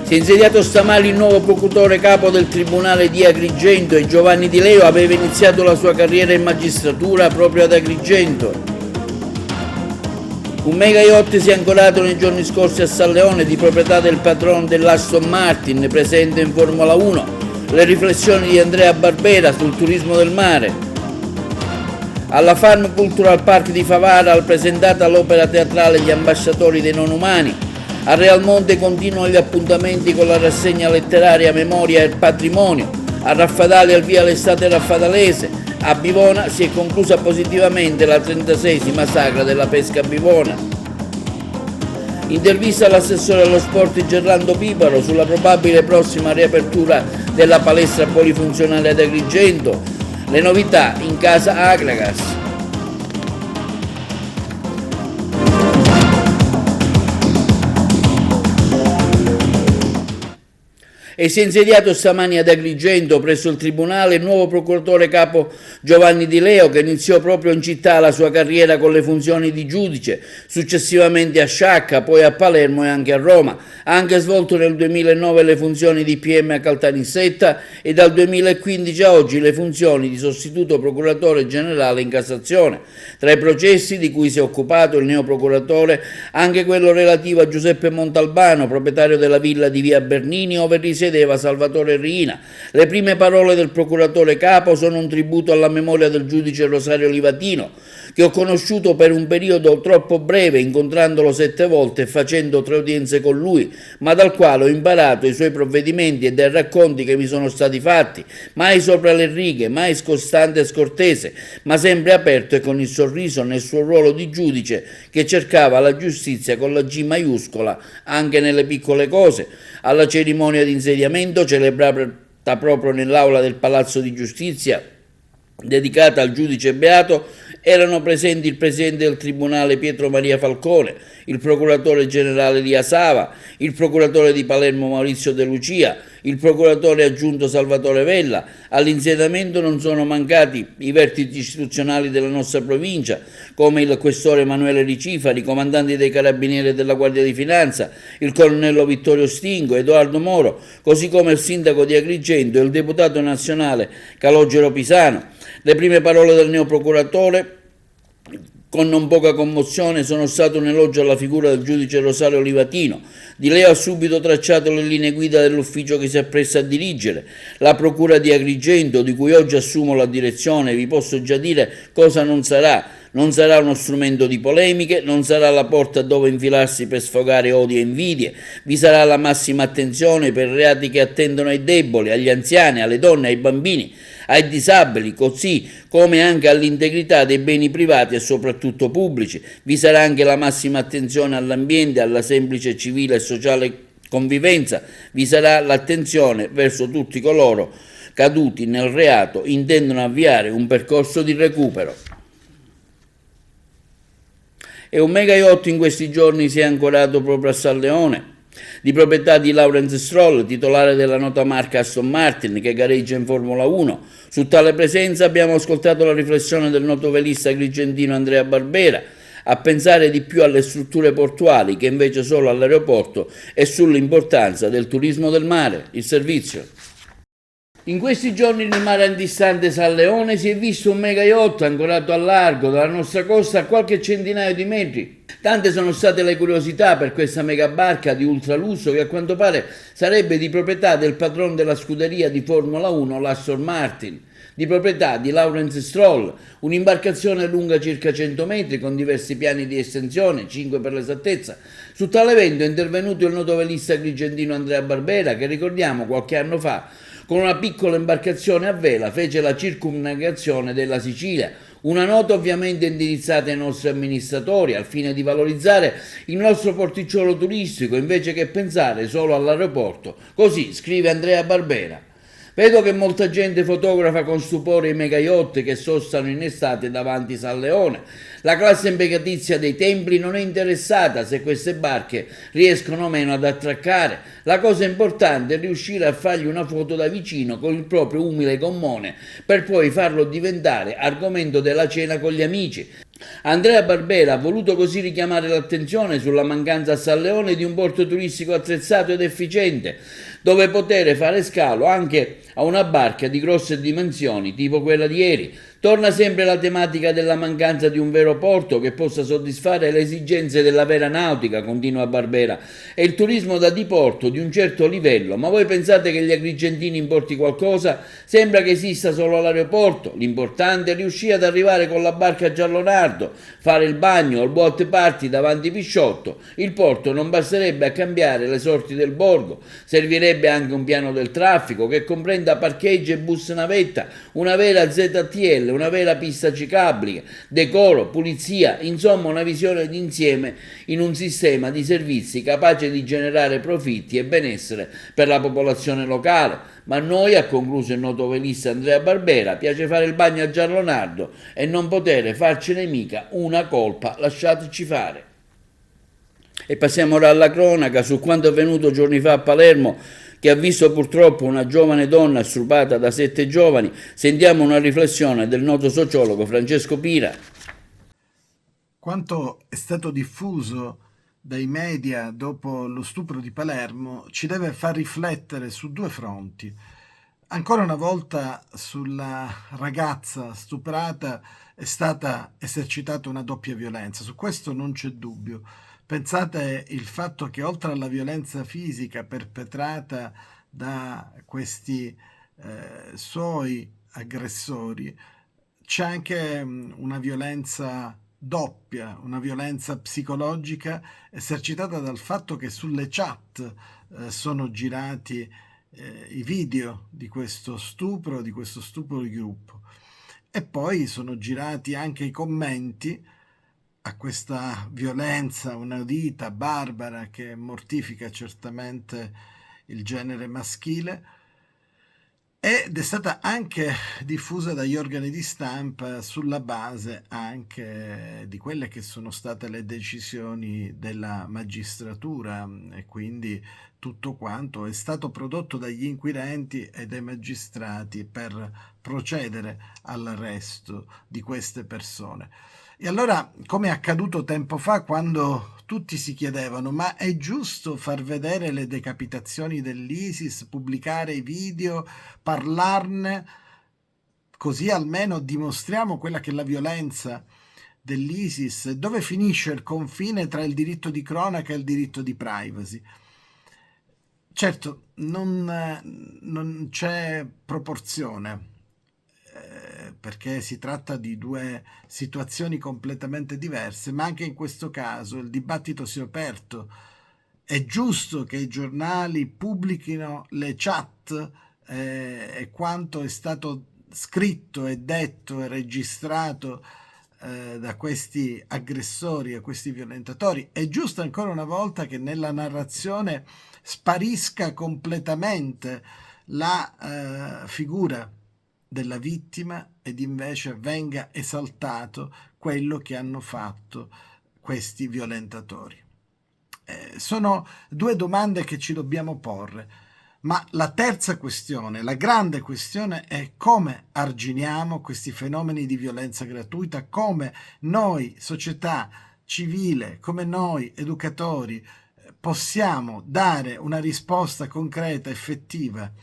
Si è insediato stamani il nuovo procuratore capo del Tribunale di Agrigento e Giovanni Di Leo aveva iniziato la sua carriera in magistratura proprio ad Agrigento. Un mega yacht si è ancorato nei giorni scorsi a San Leone, di proprietà del patrono dell'Aston Martin, presente in Formula 1. Le riflessioni di Andrea Barbera sul turismo del mare. Alla Farm Cultural Park di Favara presentata l'opera teatrale Gli ambasciatori dei non umani. A Real Monte continuano gli appuntamenti con la rassegna letteraria Memoria e Patrimonio. A Raffadali al via l'estate raffadalese. A Bivona si è conclusa positivamente la 36esima sagra della pesca a Bivona. Intervista all'assessore allo sport Gerlando Piparo sulla probabile prossima riapertura della palestra polifunzionale ad Agrigento. Le novità in casa Agragas. E si è insediato stamani ad Agrigento presso il Tribunale il nuovo procuratore capo Giovanni Di Leo, che iniziò proprio in città la sua carriera con le funzioni di giudice, successivamente a Sciacca, poi a Palermo e anche a Roma. Ha anche svolto nel 2009 le funzioni di PM a Caltanissetta e dal 2015 a oggi le funzioni di sostituto procuratore generale in Cassazione. Tra i processi di cui si è occupato il neoprocuratore anche quello relativo a Giuseppe Montalbano, proprietario della villa di via Bernini, ove risiedeva Salvatore Riina. Le prime parole del procuratore capo sono un tributo alla memoria del giudice Rosario Livatino, che ho conosciuto per un periodo troppo breve, incontrandolo 7 volte e facendo 3 udienze con lui, ma dal quale ho imparato i suoi provvedimenti e dai racconti che mi sono stati fatti, mai sopra le righe, mai scostante e scortese, ma sempre aperto e con il sorriso nel suo ruolo di giudice che cercava la giustizia con la G maiuscola anche nelle piccole cose. Alla cerimonia di insediamento, celebrata proprio nell'aula del Palazzo di Giustizia, dedicata al giudice beato, erano presenti il presidente del Tribunale Pietro Maria Falcone, il procuratore generale Lia Sava, il procuratore di Palermo Maurizio De Lucia, il procuratore aggiunto Salvatore Vella. All'insediamento non sono mancati i vertici istituzionali della nostra provincia, come il questore Emanuele Ricifari, i comandanti dei Carabinieri e della Guardia di Finanza, il colonnello Vittorio Stingo, Edoardo Moro, così come il sindaco di Agrigento e il deputato nazionale Calogero Pisano. Le prime parole del neoprocuratore, con non poca commozione, sono state un elogio alla figura del giudice Rosario Livatino. Di Leo ha subito tracciato le linee guida dell'ufficio che si appresta a dirigere. La procura di Agrigento, di cui oggi assumo la direzione, vi posso già dire cosa non sarà. Non sarà uno strumento di polemiche, non sarà la porta dove infilarsi per sfogare odi e invidie. Vi sarà la massima attenzione per reati che attendono ai deboli, agli anziani, alle donne, ai bambini, ai disabili, così come anche all'integrità dei beni privati e soprattutto pubblici. Vi sarà anche la massima attenzione all'ambiente, alla semplice civile e sociale convivenza. Vi sarà l'attenzione verso tutti coloro caduti nel reato intendono avviare un percorso di recupero. E un mega yacht in questi giorni si è ancorato proprio a San Leone, di proprietà di Lawrence Stroll, titolare della nota marca Aston Martin, che gareggia in Formula 1. Su tale presenza abbiamo ascoltato la riflessione del noto velista agrigentino Andrea Barbera, a pensare di più alle strutture portuali che invece solo all'aeroporto e sull'importanza del turismo del mare, il servizio. In questi giorni nel mare antistante San Leone si è visto un mega yacht ancorato al largo dalla nostra costa a qualche centinaio di metri. Tante sono state le curiosità per questa mega barca di ultralusso che a quanto pare sarebbe di proprietà del patrono della scuderia di Formula 1, l'Aston Martin, di proprietà di Lawrence Stroll, un'imbarcazione lunga circa 100 metri con diversi piani di estensione, 5 per l'esattezza. Su tale evento è intervenuto il noto velista agrigentino Andrea Barbera, che ricordiamo qualche anno fa con una piccola imbarcazione a vela fece la circumnavigazione della Sicilia. Una nota ovviamente indirizzata ai nostri amministratori al fine di valorizzare il nostro porticciolo turistico invece che pensare solo all'aeroporto. Così scrive Andrea Barbera. Vedo che molta gente fotografa con stupore i mega yacht che sostano in estate davanti San Leone. La classe impiegatizia dei templi non è interessata se queste barche riescono o meno ad attraccare. La cosa importante è riuscire a fargli una foto da vicino con il proprio umile gommone per poi farlo diventare argomento della cena con gli amici. Andrea Barbera ha voluto così richiamare l'attenzione sulla mancanza a San Leone di un porto turistico attrezzato ed efficiente, dove poter fare scalo anche a una barca di grosse dimensioni, tipo quella di ieri. Torna sempre la tematica della mancanza di un vero porto che possa soddisfare le esigenze della vera nautica, continua Barbera, e il turismo da diporto di un certo livello. Ma voi pensate che gli agrigentini importi qualcosa? Sembra che esista solo l'aeroporto. L'importante è riuscire ad arrivare con la barca a Giallonardo, fare il bagno o il boat party davanti Pisciotto. Il porto non basterebbe a cambiare le sorti del borgo, servirebbe anche un piano del traffico che comprenda parcheggi e bus navetta, una vera ZTL, una vera pista ciclabile, decoro, pulizia, insomma una visione d'insieme in un sistema di servizi capace di generare profitti e benessere per la popolazione locale. Ma a noi, ha concluso il noto velista Andrea Barbera, piace fare il bagno a Giallonardo e non poter farcene mica una colpa, lasciateci fare. E passiamo ora alla cronaca su quanto avvenuto giorni fa a Palermo, che ha visto purtroppo una giovane donna stupata da 7 giovani. Sentiamo una riflessione del noto sociologo Francesco Pira. Quanto è stato diffuso dai media dopo lo stupro di Palermo ci deve far riflettere su due fronti. Ancora una volta sulla ragazza stuprata è stata esercitata una doppia violenza, su questo non c'è dubbio. Pensate il fatto che oltre alla violenza fisica perpetrata da questi suoi aggressori, c'è anche una violenza doppia, una violenza psicologica esercitata dal fatto che sulle chat sono girati i video di questo stupro di gruppo, e poi sono girati anche i commenti a questa violenza inaudita, barbara, che mortifica certamente il genere maschile, ed è stata anche diffusa dagli organi di stampa sulla base anche di quelle che sono state le decisioni della magistratura, e quindi tutto quanto è stato prodotto dagli inquirenti e dai magistrati per procedere all'arresto di queste persone. E allora, come è accaduto tempo fa, quando tutti si chiedevano: ma è giusto far vedere le decapitazioni dell'ISIS, pubblicare i video, parlarne, così almeno dimostriamo quella che è la violenza dell'ISIS, dove finisce il confine tra il diritto di cronaca e il diritto di privacy? Certo, non c'è proporzione, perché si tratta di due situazioni completamente diverse, ma anche in questo caso il dibattito si è aperto. È giusto che i giornali pubblichino le chat e quanto è stato scritto e detto e registrato da questi aggressori e questi violentatori. È giusto ancora una volta che nella narrazione sparisca completamente la figura della vittima ed invece venga esaltato quello che hanno fatto questi violentatori. Sono due domande che ci dobbiamo porre, ma la terza questione, la grande questione, è come arginiamo questi fenomeni di violenza gratuita, come noi, società civile, come noi, educatori, possiamo dare una risposta concreta, effettiva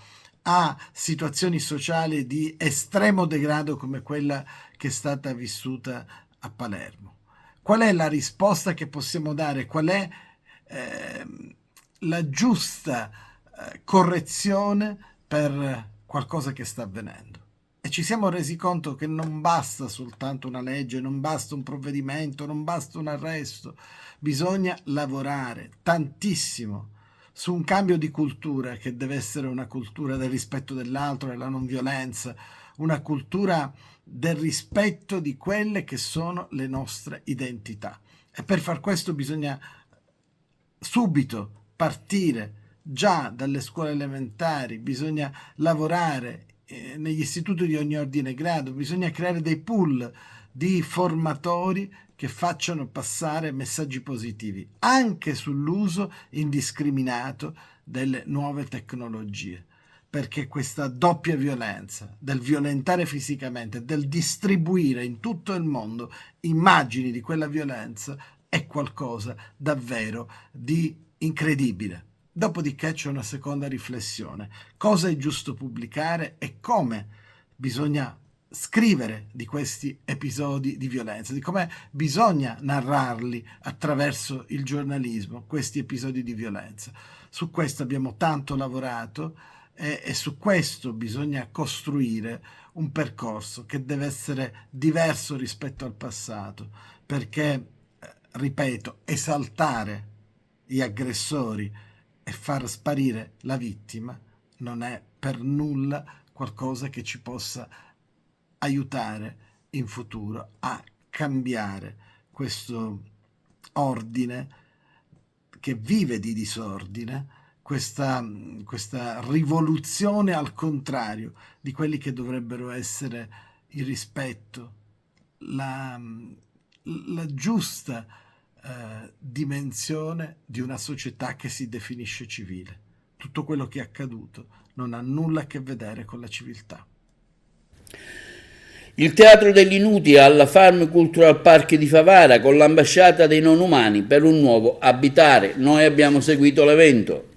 a situazioni sociali di estremo degrado come quella che è stata vissuta a Palermo. Qual è la risposta che possiamo dare? Qual è la giusta correzione per qualcosa che sta avvenendo? E ci siamo resi conto che non basta soltanto una legge, non basta un provvedimento, non basta un arresto, bisogna lavorare tantissimo su un cambio di cultura che deve essere una cultura del rispetto dell'altro, della non violenza, una cultura del rispetto di quelle che sono le nostre identità. E per far questo bisogna subito partire già dalle scuole elementari, bisogna lavorare negli istituti di ogni ordine e grado, bisogna creare dei pool di formatori che facciano passare messaggi positivi anche sull'uso indiscriminato delle nuove tecnologie. perché questa doppia violenza del violentare fisicamente, del distribuire in tutto il mondo immagini di quella violenza è qualcosa davvero di incredibile. Dopodiché c'è una seconda riflessione: cosa è giusto pubblicare e come bisogna scrivere di questi episodi di violenza, di come bisogna narrarli attraverso il giornalismo, questi episodi di violenza. Su questo abbiamo tanto lavorato e su questo bisogna costruire un percorso che deve essere diverso rispetto al passato, perché, ripeto, esaltare gli aggressori e far sparire la vittima non è per nulla qualcosa che ci possa aiutare in futuro a cambiare questo ordine che vive di disordine, questa rivoluzione al contrario di quelli che dovrebbero essere il rispetto, la giusta dimensione di una società che si definisce civile. Tutto quello che è accaduto non ha nulla a che vedere con la civiltà. Il Teatro degli Inuti alla Farm Cultural Park di Favara con l'ambasciata dei non umani per un nuovo abitare. Noi abbiamo seguito l'evento.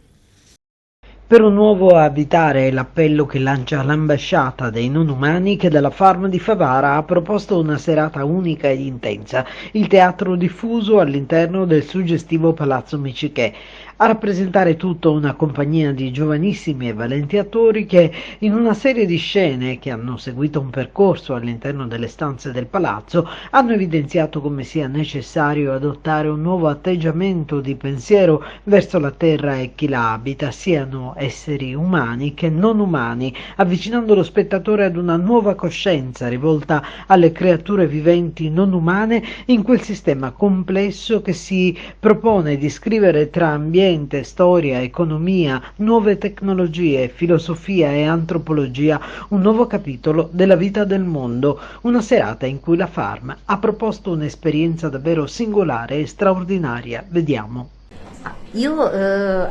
Per un nuovo abitare è l'appello che lancia l'ambasciata dei non umani che dalla Farm di Favara ha proposto una serata unica ed intensa, il teatro diffuso all'interno del suggestivo Palazzo Micichè. A rappresentare tutto una compagnia di giovanissimi e valenti attori che, in una serie di scene che hanno seguito un percorso all'interno delle stanze del palazzo, hanno evidenziato come sia necessario adottare un nuovo atteggiamento di pensiero verso la terra e chi la abita, siano esseri umani che non umani, avvicinando lo spettatore ad una nuova coscienza rivolta alle creature viventi non umane in quel sistema complesso che si propone di scrivere tra ambiente, storia, economia, nuove tecnologie, filosofia e antropologia, un nuovo capitolo della vita del mondo, una serata in cui la Farm ha proposto un'esperienza davvero singolare e straordinaria. Vediamo. Io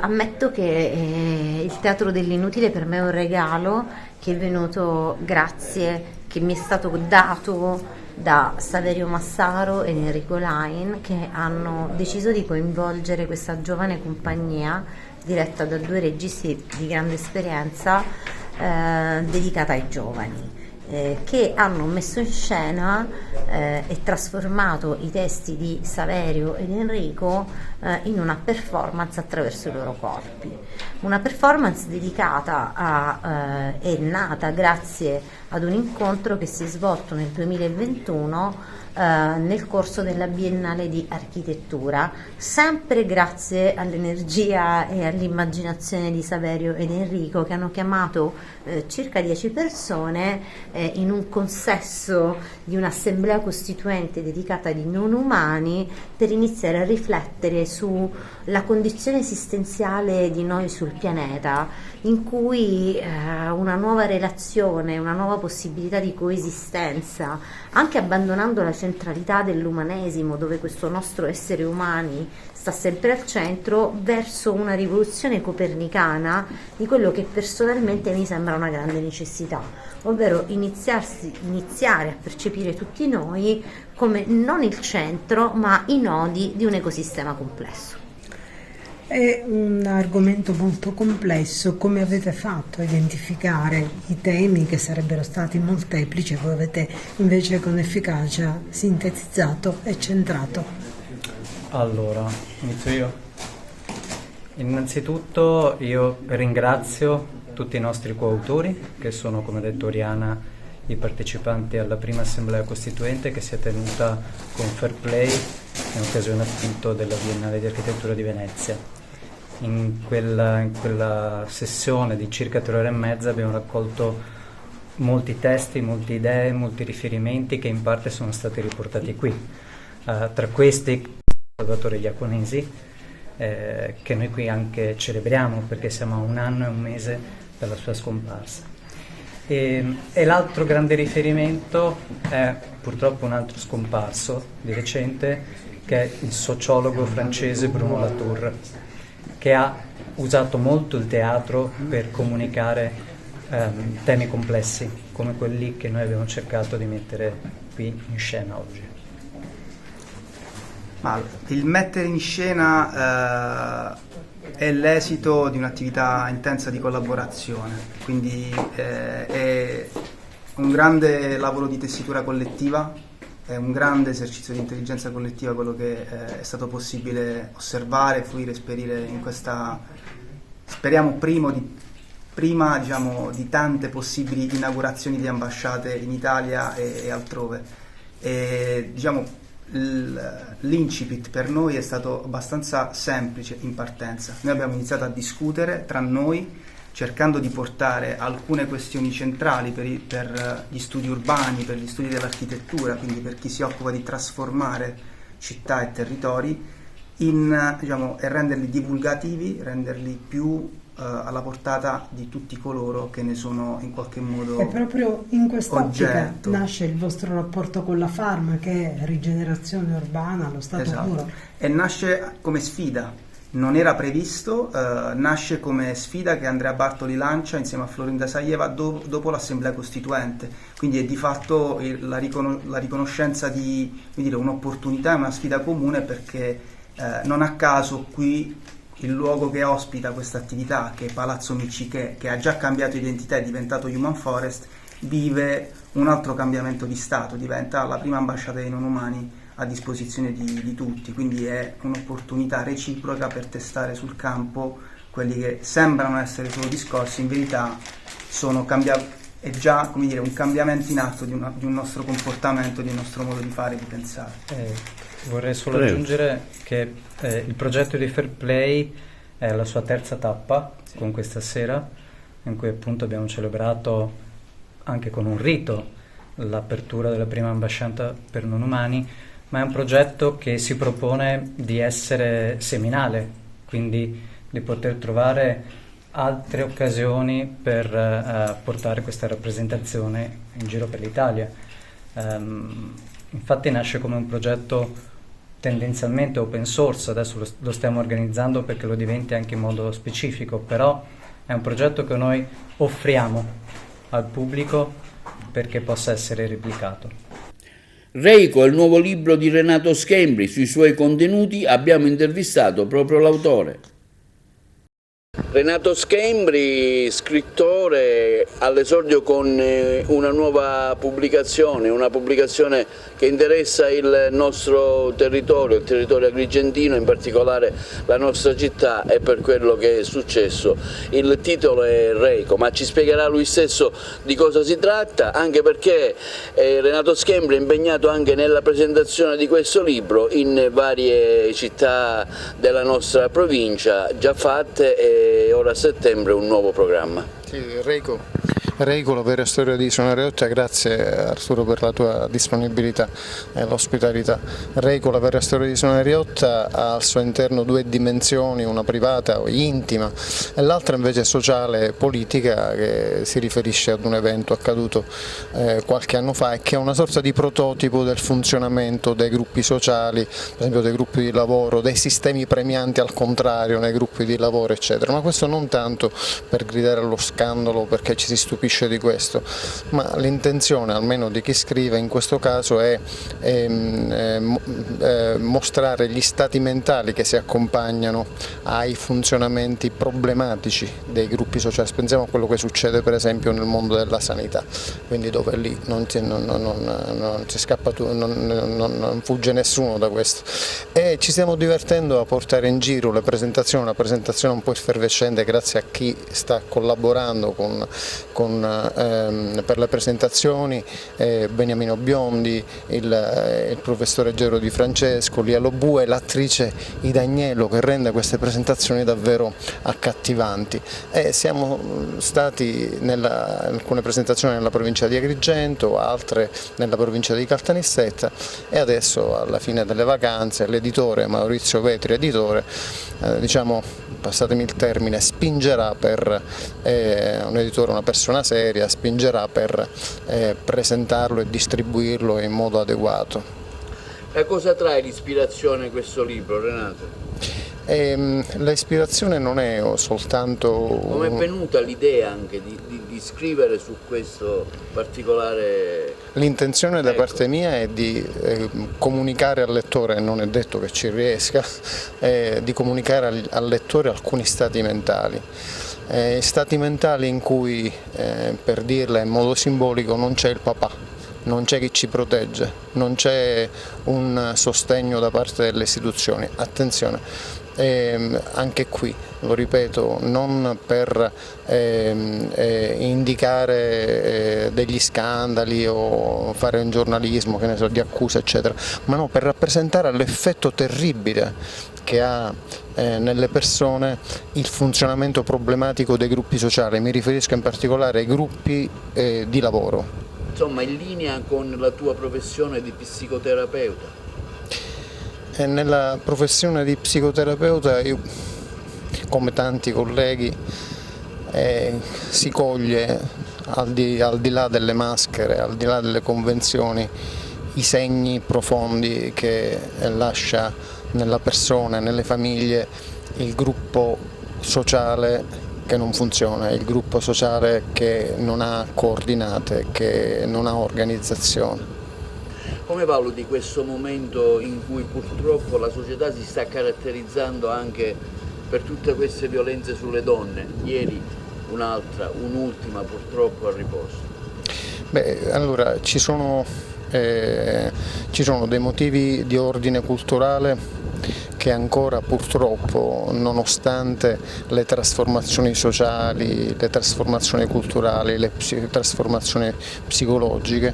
ammetto che il Teatro dell'Inutile per me è un regalo che è venuto grazie, che mi è stato dato da Saverio Massaro ed Enrico Lain, che hanno deciso di coinvolgere questa giovane compagnia diretta da due registi di grande esperienza dedicata ai giovani. Che hanno messo in scena e trasformato i testi di Saverio ed Enrico in una performance attraverso i loro corpi. Una performance dedicata è nata grazie ad un incontro che si è svolto nel 2021 nel corso della Biennale di Architettura, sempre grazie all'energia e all'immaginazione di Saverio ed Enrico, che hanno chiamato circa 10 persone in un consesso di un'assemblea costituente dedicata ai non umani per iniziare a riflettere sulla condizione esistenziale di noi sul pianeta, in cui una nuova relazione, una nuova possibilità di coesistenza, anche abbandonando la centralità dell'umanesimo, dove questo nostro essere umani sta sempre al centro, verso una rivoluzione copernicana di quello che personalmente mi sembra una grande necessità, ovvero iniziare a percepire tutti noi come non il centro, ma i nodi di un ecosistema complesso. È un argomento molto complesso. Come avete fatto a identificare i temi che sarebbero stati molteplici e voi avete invece con efficacia sintetizzato e centrato? Allora, inizio io. Innanzitutto io ringrazio tutti i nostri coautori, che sono, come ha detto Oriana, i partecipanti alla prima assemblea costituente che si è tenuta con Fair Play in occasione appunto della Biennale di Architettura di Venezia. In quella sessione di circa 3 ore e mezza abbiamo raccolto molti testi, molte idee, molti riferimenti che in parte sono stati riportati qui. Tra questi Salvatore Iaconesi, che noi qui anche celebriamo perché siamo a 1 anno e 1 mese dalla sua scomparsa. E l'altro grande riferimento è purtroppo un altro scomparso di recente, che è il sociologo francese Bruno Latour, che ha usato molto il teatro per comunicare temi complessi come quelli che noi abbiamo cercato di mettere qui in scena oggi. Ma il mettere in scena è l'esito di un'attività intensa di collaborazione, quindi è un grande lavoro di tessitura collettiva, è un grande esercizio di intelligenza collettiva quello che è stato possibile osservare, fruire, esperire in questa, speriamo prima diciamo, di tante possibili inaugurazioni di ambasciate in Italia e altrove. E, diciamo, l'incipit per noi è stato abbastanza semplice in partenza. Noi abbiamo iniziato a discutere tra noi cercando di portare alcune questioni centrali per gli studi urbani, per gli studi dell'architettura, quindi per chi si occupa di trasformare città e territori, diciamo, e renderli divulgativi, renderli più alla portata di tutti coloro che ne sono in qualche modo e proprio in quest'ottica oggetto. Nasce il vostro rapporto con la Farm, che è rigenerazione urbana allo stato puro. E nasce come sfida, non era previsto, nasce come sfida che Andrea Bartoli lancia insieme a Florinda Saieva dopo l'Assemblea Costituente, quindi è di fatto la riconoscenza di, come dire, un'opportunità, una sfida comune, perché non a caso qui il luogo che ospita questa attività, che è Palazzo Miccichè, che ha già cambiato identità e è diventato Human Forest, vive un altro cambiamento di stato, diventa la prima ambasciata dei non umani a disposizione di tutti, quindi è un'opportunità reciproca per testare sul campo quelli che sembrano essere solo discorsi, in verità sono è già, come dire, un cambiamento in atto di un nostro comportamento, di un nostro modo di fare e di pensare. Vorrei solo aggiungere che il progetto di Fair Play è la sua terza tappa, con questa sera, in cui appunto abbiamo celebrato anche con un rito l'apertura della prima ambasciata per non umani, ma è un progetto che si propone di essere seminale, quindi di poter trovare altre occasioni per portare questa rappresentazione in giro per l'Italia. Infatti nasce come un progetto tendenzialmente open source, adesso lo stiamo organizzando perché lo diventi anche in modo specifico, però è un progetto che noi offriamo al pubblico perché possa essere replicato. Reiko è il nuovo libro di Renato Schembri. Sui suoi contenuti abbiamo intervistato proprio l'autore. Renato Schembri, scrittore, all'esordio con una nuova pubblicazione, una pubblicazione che interessa il nostro territorio, il territorio agrigentino, in particolare la nostra città, e per quello che è successo. Il titolo è Reiko, ma ci spiegherà lui stesso di cosa si tratta, anche perché Renato Schembri è impegnato anche nella presentazione di questo libro in varie città della nostra provincia, già fatte, e ora a settembre un nuovo programma. Sì, Reiko, la vera storia di Isola Riotta. Grazie Arturo per la tua disponibilità e l'ospitalità. Reiko, la vera storia di Isola Riotta, ha al suo interno due dimensioni, una privata o intima e l'altra invece sociale e politica, che si riferisce ad un evento accaduto qualche anno fa e che è una sorta di prototipo del funzionamento dei gruppi sociali, per esempio dei gruppi di lavoro, dei sistemi premianti al contrario nei gruppi di lavoro eccetera, ma questo non tanto per gridare allo scandalo perché ci si stupisce di questo, ma l'intenzione almeno di chi scrive in questo caso è mostrare gli stati mentali che si accompagnano ai funzionamenti problematici dei gruppi sociali. Pensiamo a quello che succede per esempio nel mondo della sanità, quindi dove lì non si scappa, non fugge nessuno da questo, e ci stiamo divertendo a portare in giro le presentazioni, una presentazione un po' effervescente grazie a chi sta collaborando per le presentazioni, Beniamino Biondi, il professore Gero Di Francesco, Lia Lobue e l'attrice Ida Agnello, che rende queste presentazioni davvero accattivanti. Siamo stati alcune presentazioni nella provincia di Agrigento, altre nella provincia di Caltanissetta, e adesso alla fine delle vacanze l'editore Maurizio Vetri, editore, diciamo, passatemi il termine, spingerà per un editore, una persona seria, spingerà per presentarlo e distribuirlo in modo adeguato. Da cosa trae l'ispirazione questo libro, Renato? L'ispirazione non è soltanto... Come è venuta l'idea anche di scrivere su questo particolare? L'intenzione da parte mia è di comunicare al lettore, non è detto che ci riesca, di comunicare al lettore alcuni stati mentali. Stati mentali in cui, per dirla in modo simbolico, non c'è il papà, non c'è chi ci protegge, non c'è un sostegno da parte delle istituzioni. Attenzione, anche qui, lo ripeto, non per indicare degli scandali o fare un giornalismo, che ne so, di accusa eccetera, ma no, per rappresentare l'effetto terribile che ha nelle persone il funzionamento problematico dei gruppi sociali. Mi riferisco in particolare ai gruppi di lavoro. Insomma, in linea con la tua professione di psicoterapeuta. Nella professione di psicoterapeuta io, come tanti colleghi, si coglie al di là delle maschere, al di là delle convenzioni, i segni profondi che lascia nella persona, nelle famiglie, il gruppo sociale che non funziona, il gruppo sociale che non ha coordinate, che non ha organizzazione. Come valuti questo momento in cui purtroppo la società si sta caratterizzando anche per tutte queste violenze sulle donne? Ieri un'ultima purtroppo a riposo. Beh, allora ci sono dei motivi di ordine culturale che ancora purtroppo, nonostante le trasformazioni sociali, le trasformazioni culturali, le trasformazioni psicologiche,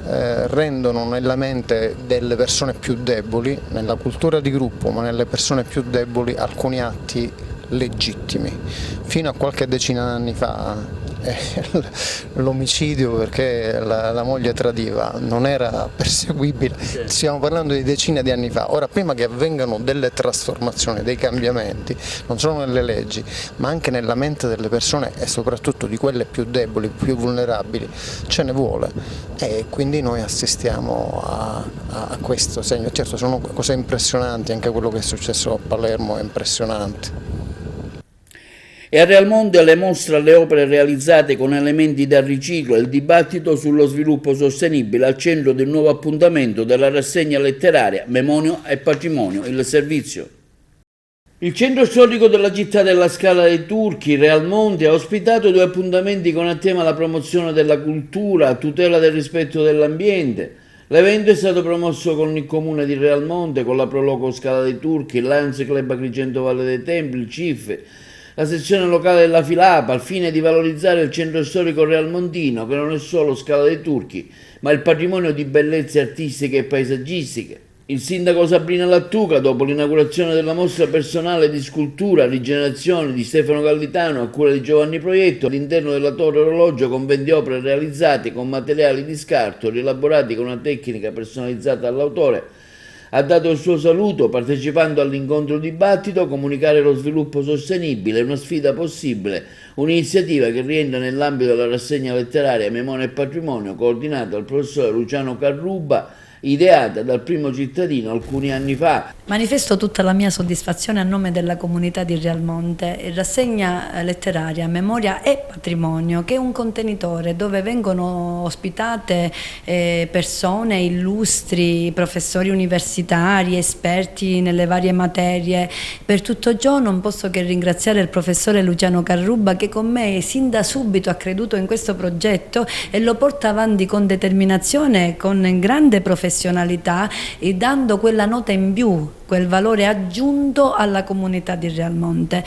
rendono nella mente delle persone più deboli, nella cultura di gruppo, ma nelle persone più deboli, alcuni atti legittimi. Fino a qualche decina d'anni fa l'omicidio perché la moglie tradiva non era perseguibile, stiamo parlando di decine di anni fa. Ora, prima che avvengano delle trasformazioni, dei cambiamenti, non solo nelle leggi, ma anche nella mente delle persone e soprattutto di quelle più deboli, più vulnerabili, ce ne vuole, e quindi noi assistiamo a questo segno. Certo, sono cose impressionanti, anche quello che è successo a Palermo è impressionante. E a Real Mondiale mostra le opere realizzate con elementi da riciclo e il dibattito sullo sviluppo sostenibile al centro del nuovo appuntamento della rassegna letteraria Memoria e Patrimonio, il servizio. Il centro storico della città della Scala dei Turchi, Real Mondiale, ha ospitato 2 appuntamenti con a tema la promozione della cultura, tutela del rispetto dell'ambiente. L'evento è stato promosso con il comune di Real Monte, con la Proloco Scala dei Turchi, il Lions Club Agrigento Valle dei Templi, il CIF, la sezione locale della Filapa, al fine di valorizzare il centro storico realmontino, che non è solo Scala dei Turchi, ma il patrimonio di bellezze artistiche e paesaggistiche. Il sindaco Sabrina Lattuca, dopo l'inaugurazione della mostra personale di scultura Rigenerazione di Stefano Gallitano a cura di Giovanni Proietto, all'interno della torre orologio con 20 opere realizzate con materiali di scarto rielaborati con una tecnica personalizzata all'autore, ha dato il suo saluto partecipando all'incontro dibattito. Comunicare lo sviluppo sostenibile è una sfida possibile, un'iniziativa che rientra nell'ambito della rassegna letteraria Memoria e Patrimonio, coordinata dal professore Luciano Carrubba, ideata dal primo cittadino alcuni anni fa. Manifesto tutta la mia soddisfazione a nome della comunità di Real Monte. Rassegna letteraria Memoria e Patrimonio, che è un contenitore dove vengono ospitate persone illustri, professori universitari, esperti nelle varie materie. Per tutto ciò non posso che ringraziare il professore Luciano Carrubba, che con me sin da subito ha creduto in questo progetto e lo porta avanti con determinazione, con grande professionalità, e dando quella nota in più, quel valore aggiunto alla comunità di Real Monte.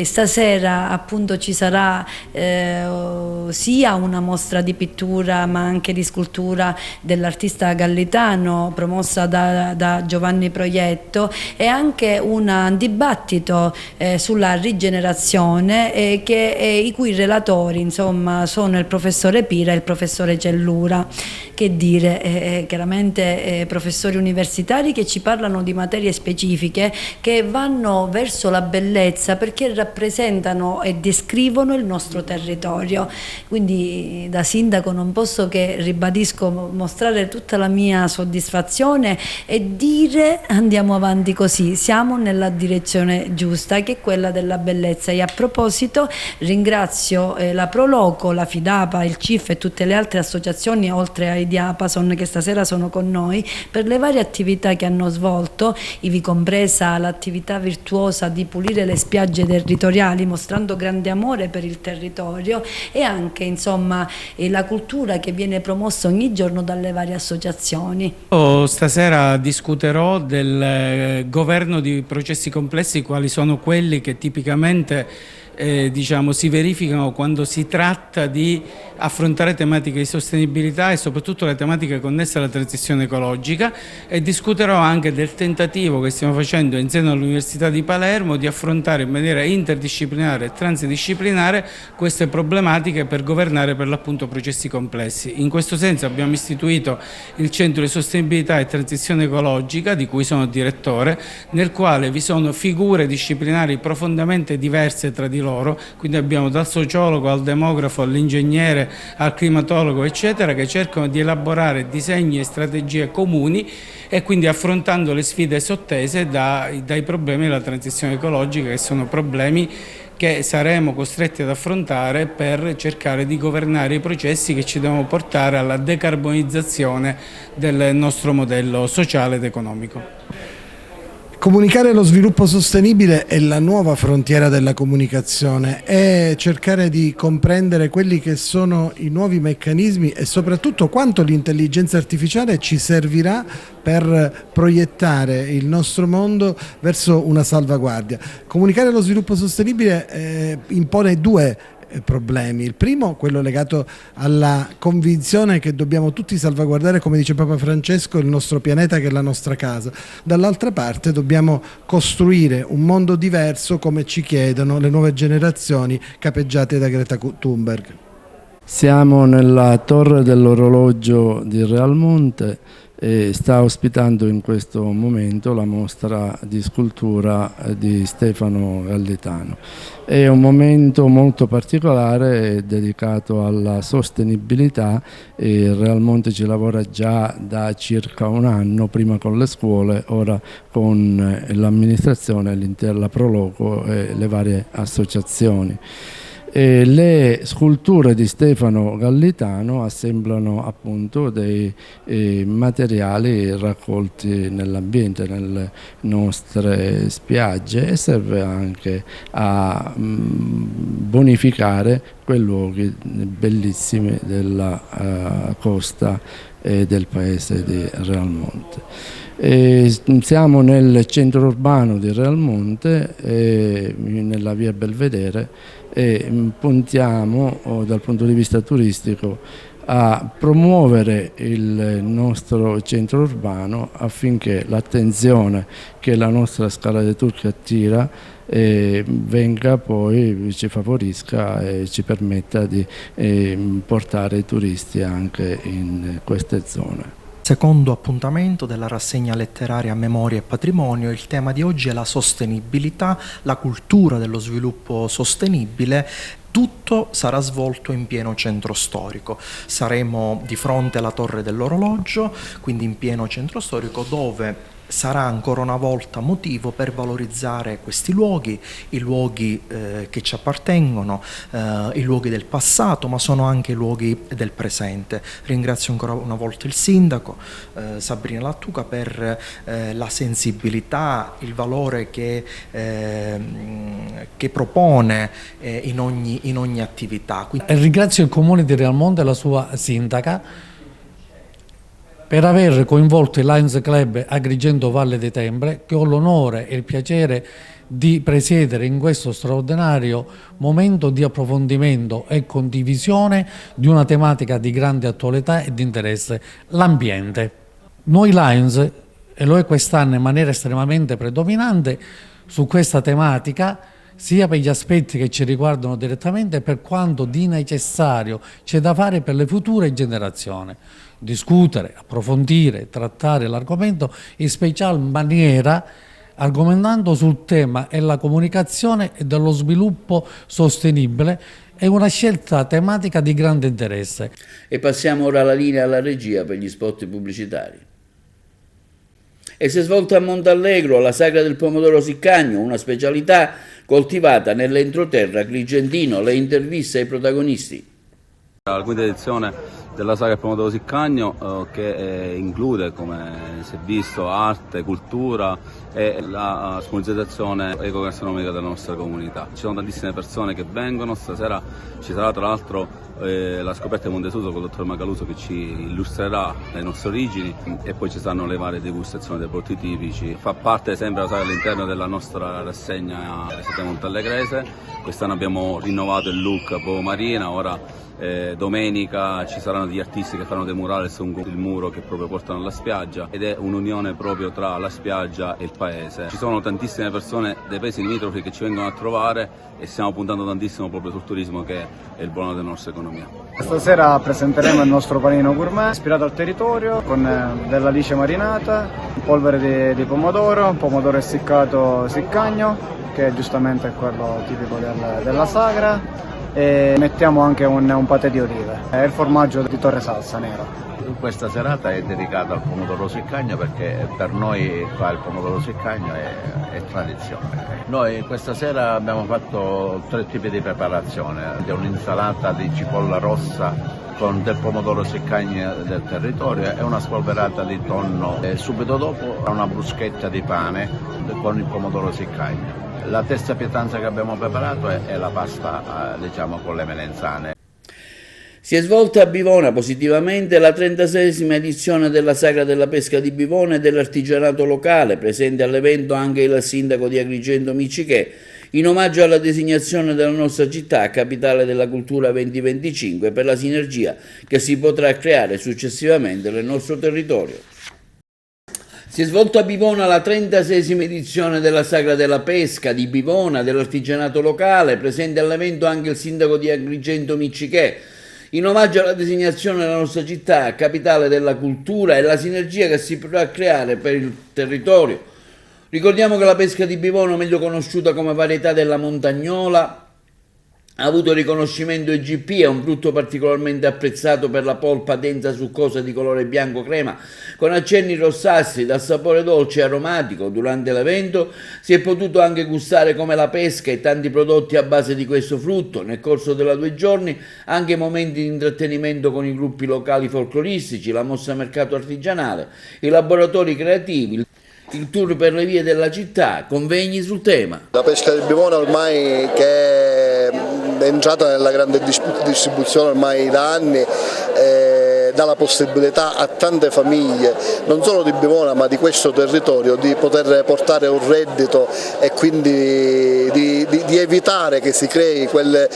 Stasera appunto ci sarà sia una mostra di pittura ma anche di scultura dell'artista Gallitano promossa da Giovanni Proietto, e anche un dibattito sulla rigenerazione i cui relatori insomma sono il professore Pira e il professore Cellura. Che dire, chiaramente professori universitari che ci parlano di materie categorie specifiche che vanno verso la bellezza, perché rappresentano e descrivono il nostro territorio. Quindi da sindaco non posso che, ribadisco, mostrare tutta la mia soddisfazione e dire andiamo avanti così, siamo nella direzione giusta, che è quella della bellezza. E a proposito ringrazio la Proloco, la Fidapa, il CIF e tutte le altre associazioni, oltre ai Diapason che stasera sono con noi, per le varie attività che hanno svolto, ivi compresa l'attività virtuosa di pulire le spiagge territoriali, mostrando grande amore per il territorio, e anche insomma la cultura che viene promossa ogni giorno dalle varie associazioni. Stasera discuterò del governo di processi complessi, quali sono quelli che tipicamente diciamo, si verificano quando si tratta di affrontare tematiche di sostenibilità e soprattutto le tematiche connesse alla transizione ecologica, e discuterò anche del tentativo che stiamo facendo in seno all'Università di Palermo di affrontare in maniera interdisciplinare e transdisciplinare queste problematiche per governare per l'appunto processi complessi. In questo senso abbiamo istituito il Centro di Sostenibilità e Transizione Ecologica, di cui sono direttore, nel quale vi sono figure disciplinari profondamente diverse tra di loro, quindi abbiamo dal sociologo al demografo all'ingegnere al climatologo eccetera, che cercano di elaborare disegni e strategie comuni, e quindi affrontando le sfide sottese dai problemi della transizione ecologica, che sono problemi che saremo costretti ad affrontare per cercare di governare i processi che ci devono portare alla decarbonizzazione del nostro modello sociale ed economico. Comunicare lo sviluppo sostenibile è la nuova frontiera della comunicazione, è cercare di comprendere quelli che sono i nuovi meccanismi e soprattutto quanto l'intelligenza artificiale ci servirà per proiettare il nostro mondo verso una salvaguardia. Comunicare lo sviluppo sostenibile impone due problemi. Il primo, quello legato alla convinzione che dobbiamo tutti salvaguardare, come dice Papa Francesco, il nostro pianeta, che è la nostra casa. Dall'altra parte dobbiamo costruire un mondo diverso, come ci chiedono le nuove generazioni capeggiate da Greta Thunberg. Siamo nella Torre dell'Orologio di Realmonte e sta ospitando in questo momento la mostra di scultura di Stefano Gallitano. È un momento molto particolare dedicato alla sostenibilità, e Realmonte ci lavora già da circa un anno, prima con le scuole, ora con l'amministrazione, la Proloco e le varie associazioni. Le sculture di Stefano Gallitano assemblano appunto dei materiali raccolti nell'ambiente, nelle nostre spiagge, e serve anche a bonificare quei luoghi bellissimi della costa e del paese di Realmonte. Siamo nel centro urbano di Realmonte, nella via Belvedere, e puntiamo dal punto di vista turistico a promuovere il nostro centro urbano affinché l'attenzione che la nostra Scala dei Turchi attira venga poi, ci favorisca e ci permetta di portare i turisti anche in queste zone. Secondo appuntamento della rassegna letteraria Memoria e Patrimonio, il tema di oggi è la sostenibilità, la cultura dello sviluppo sostenibile. Tutto sarà svolto in pieno centro storico. Saremo di fronte alla Torre dell'Orologio, quindi in pieno centro storico, dove sarà ancora una volta motivo per valorizzare questi luoghi, i luoghi che ci appartengono, i luoghi del passato, ma sono anche i luoghi del presente. Ringrazio ancora una volta il sindaco Sabrina Lattuca per la sensibilità, il valore che propone in ogni attività. Ringrazio il Comune di Realmonte e la sua sindaca per aver coinvolto il Lions Club Agrigento Valle dei Tembre, che ho l'onore e il piacere di presiedere in questo straordinario momento di approfondimento e condivisione di una tematica di grande attualità e di interesse, l'ambiente. Noi Lions, e lo è quest'anno in maniera estremamente predominante, su questa tematica sia per gli aspetti che ci riguardano direttamente, per quanto di necessario c'è da fare per le future generazioni. Discutere, approfondire, trattare l'argomento in special maniera, argomentando sul tema e la comunicazione e dello sviluppo sostenibile, è una scelta tematica di grande interesse. E passiamo ora la linea alla regia per gli spot pubblicitari. E si è svolta a Montallegro la sagra del pomodoro siccagno, una specialità coltivata nell'entroterra agrigentino. Le interviste ai protagonisti. La quinta edizione della sagra del pomodoro siccagno che include, come si è visto, arte, cultura e la sponsorizzazione ecogastronomica della nostra comunità. Ci sono tantissime persone che vengono, stasera ci sarà tra l'altro la scoperta di Montesuso con il dottor Macaluso che ci illustrerà le nostre origini e poi ci saranno le varie degustazioni dei prodotti tipici. Fa parte sempre la sagra all'interno della nostra rassegna Sette Montallegrese. Quest'anno abbiamo rinnovato il look Bovo Marina, ora domenica ci saranno degli artisti che faranno dei murales lungo il muro che proprio portano alla spiaggia ed è un'unione proprio tra la spiaggia e il paese. Ci sono tantissime persone dei paesi limitrofi che ci vengono a trovare e stiamo puntando tantissimo proprio sul turismo che è il buono della nostra economia. Stasera presenteremo il nostro panino gourmet ispirato al territorio con dell'alice marinata, polvere di pomodoro, pomodoro essiccato siccagno che giustamente è quello tipico della sagra. E mettiamo anche un patè di olive e il formaggio di Torre Salsa nero. Questa serata è dedicata al pomodoro siccagno perché per noi qua il pomodoro siccagno è tradizione. Noi questa sera abbiamo fatto 3 tipi di preparazione, un'insalata di cipolla rossa con del pomodoro siccagno del territorio e una spolverata di tonno e subito dopo una bruschetta di pane con il pomodoro siccagno. La terza pietanza che abbiamo preparato è la pasta diciamo con le melenzane. Si è svolta a Bivona positivamente la 36esima edizione della Sagra della Pesca di Bivona e dell'artigianato locale, presente all'evento anche il sindaco di Agrigento Miccichè, in omaggio alla designazione della nostra città capitale della cultura 2025 per la sinergia che si potrà creare successivamente nel nostro territorio. Si è svolta a Bivona la 36esima edizione della Sagra della Pesca di Bivona, dell'artigianato locale, presente all'evento anche il sindaco di Agrigento Miccichè, in omaggio alla designazione della nostra città capitale della cultura e la sinergia che si potrà creare per il territorio. Ricordiamo che la pesca di Bivona, meglio conosciuta come varietà della montagnola, ha avuto riconoscimento IGP, è un frutto particolarmente apprezzato per la polpa densa succosa di colore bianco crema, con accenni rossastri dal sapore dolce e aromatico. Durante l'evento si è potuto anche gustare come la pesca e tanti prodotti a base di questo frutto. Nel corso della 2 giorni anche momenti di intrattenimento con i gruppi locali folcloristici, la mossa mercato artigianale, i laboratori creativi, il tour per le vie della città, convegni sul tema. La pesca di Bivona ormai che è entrata nella grande distribuzione ormai da anni dà la possibilità a tante famiglie, non solo di Bivona ma di questo territorio, di poter portare un reddito e quindi di evitare che si crei quello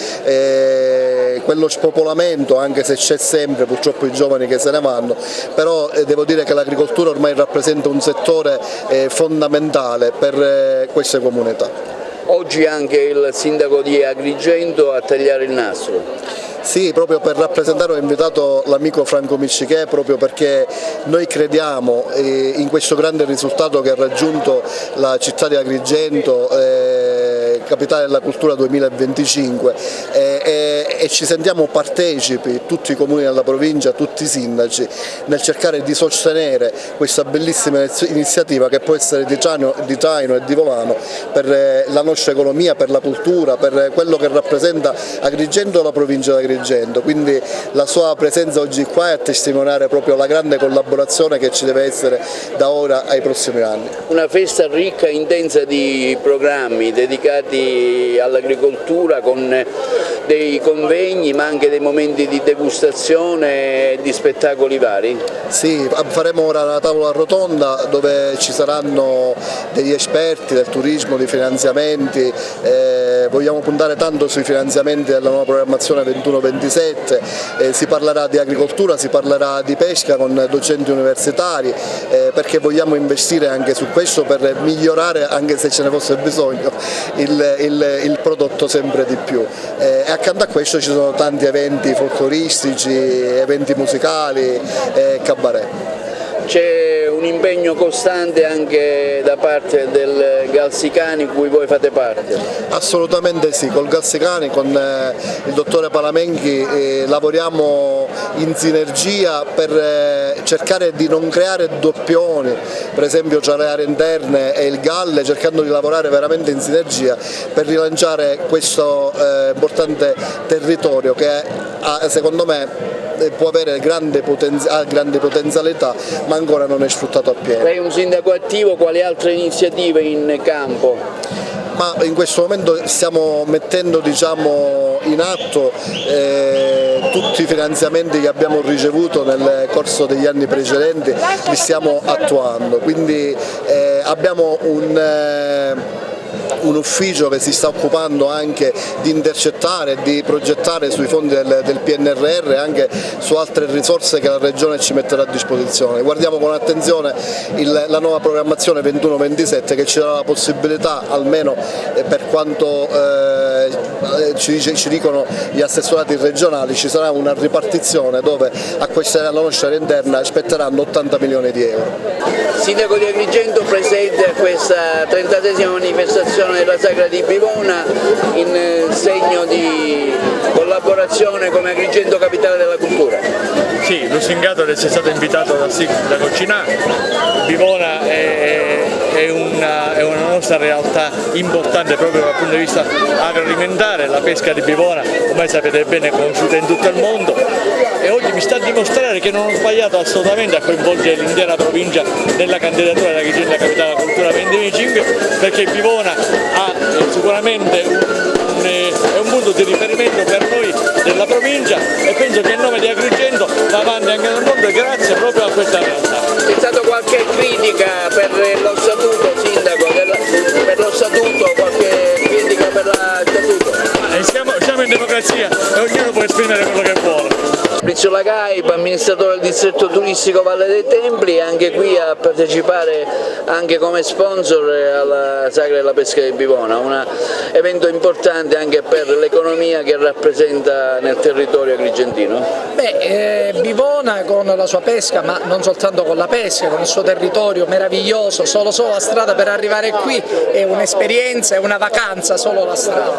spopolamento, anche se c'è sempre purtroppo i giovani che se ne vanno, però devo dire che l'agricoltura ormai rappresenta un settore fondamentale per queste comunità. Oggi anche il sindaco di Agrigento a tagliare il nastro. Sì, proprio per rappresentare ho invitato l'amico Franco Miccichè, proprio perché noi crediamo in questo grande risultato che ha raggiunto la città di Agrigento, capitale della cultura 2025, e ci sentiamo partecipi, tutti i comuni della provincia, tutti i sindaci, nel cercare di sostenere questa bellissima iniziativa che può essere di traino e di volano per la nostra economia, per la cultura, per quello che rappresenta Agrigento e la provincia di Agrigento. Quindi la sua presenza oggi qua è a testimoniare proprio la grande collaborazione che ci deve essere da ora ai prossimi anni. Una festa ricca e intensa di programmi dedicati all'agricoltura, con dei convegni ma anche dei momenti di degustazione e di spettacoli vari. Sì, faremo ora una tavola rotonda dove ci saranno degli esperti del turismo, di finanziamenti, vogliamo puntare tanto sui finanziamenti della nuova programmazione 21-27, si parlerà di agricoltura, si parlerà di pesca con docenti universitari, perché vogliamo investire anche su questo per migliorare, anche se ce ne fosse bisogno, il prodotto sempre di più. E accanto a questo ci sono tanti eventi folcloristici, eventi musicali e cabaret. C'è un impegno costante anche da parte del Galsicani, cui voi fate parte? Assolutamente sì, col Galsicani, con il dottore Palamenchi lavoriamo in sinergia per cercare di non creare doppioni, per esempio tra le aree interne e il Galle, cercando di lavorare veramente in sinergia per rilanciare questo importante territorio che secondo me può avere grande potenzialità, ma ancora non è sfruttato appieno. Lei è un sindaco attivo, quali altre iniziative in campo? Ma in questo momento stiamo mettendo in atto tutti i finanziamenti che abbiamo ricevuto nel corso degli anni precedenti, li stiamo attuando, quindi abbiamo un ufficio che si sta occupando anche di intercettare, di progettare sui fondi del PNRR e anche su altre risorse che la Regione ci metterà a disposizione. Guardiamo con attenzione la nuova programmazione 21-27 che ci darà la possibilità, almeno per quanto ci dicono gli assessorati regionali, ci sarà una ripartizione dove a questa alla nostra area interna spetteranno 80 milioni di euro. Sindaco di Agrigento presente a questa 36esima manifestazione della Sagra di Bivona in segno di collaborazione come Agrigento Capitale della Cultura. Sì, Lussingato è stato invitato da sindaco Cinà. Bivona è una nostra realtà importante proprio dal punto di vista agroalimentare, la pesca di Bivona ormai sapete bene è conosciuta in tutto il mondo e oggi mi sta a dimostrare che non ho sbagliato assolutamente a coinvolgere l'intera provincia nella candidatura della Agrigento Capitale della Cultura 2025, perché Bivona ha sicuramente è un punto di riferimento per noi della provincia e penso che il nome di Agrigento va avanti anche nel mondo grazie proprio a questa realtà. C'è stata qualche critica per lo statuto, sindaco, per lo statuto, qualche critica per lo statuto? Siamo in democrazia e ognuno può esprimere quello che vuole. Fabrizio Lagaib, amministratore del distretto turistico Valle dei Templi, anche qui a partecipare anche come sponsor alla Sagra della Pesca di Bivona, un evento importante anche per l'economia che rappresenta nel territorio agrigentino. Bivona con la sua pesca, ma non soltanto con la pesca, con il suo territorio meraviglioso, solo la strada per arrivare qui è un'esperienza, è una vacanza solo la strada.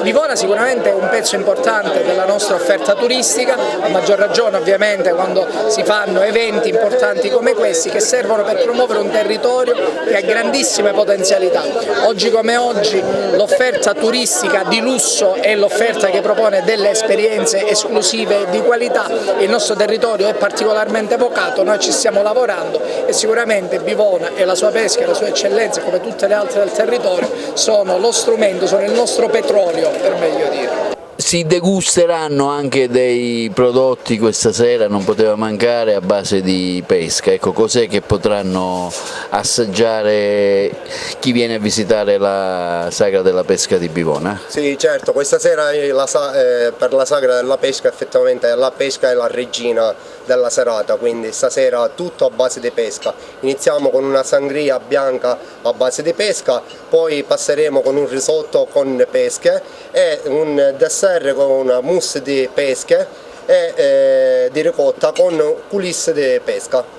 Bivona sicuramente è un pezzo importante della nostra offerta turistica, a maggior ragione ovviamente quando si fanno eventi importanti come questi che servono per promuovere un territorio che ha grandissime potenzialità. Oggi come oggi l'offerta turistica di lusso è l'offerta che propone delle esperienze esclusive di qualità, il nostro territorio è particolarmente vocato, noi ci stiamo lavorando e sicuramente Bivona e la sua pesca e le sue eccellenze come tutte le altre del territorio sono lo strumento, sono il nostro petrolio per meglio dire. Si degusteranno anche dei prodotti questa sera, non poteva mancare, a base di pesca. Ecco, cos'è che potranno assaggiare chi viene a visitare la Sagra della Pesca di Bivona? Sì, certo, questa sera per la Sagra della Pesca effettivamente la pesca è la regina della serata, quindi stasera tutto a base di pesca. Iniziamo con una sangria bianca a base di pesca, poi passeremo con un risotto con pesche e un dessert con una mousse di pesche e di ricotta con coulis di pesca.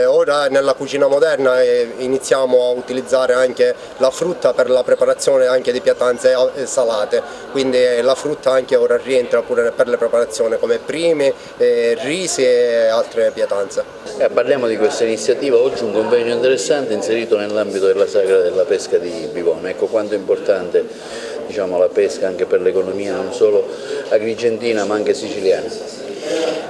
Ora nella cucina moderna iniziamo a utilizzare anche la frutta per la preparazione anche di pietanze salate, quindi la frutta anche ora rientra pure per le preparazioni come primi, risi e altre pietanze. Parliamo di questa iniziativa, oggi un convegno interessante inserito nell'ambito della Sagra della Pesca di Bivona. Ecco quanto è importante la pesca anche per l'economia non solo agrigentina ma anche siciliana.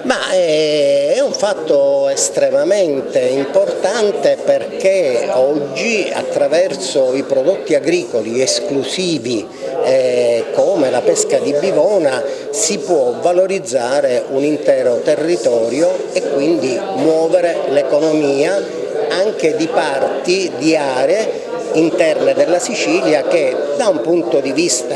Ma è un fatto estremamente importante perché oggi attraverso i prodotti agricoli esclusivi come la pesca di Bivona si può valorizzare un intero territorio e quindi muovere l'economia anche di parti, di aree interne della Sicilia che da un punto di vista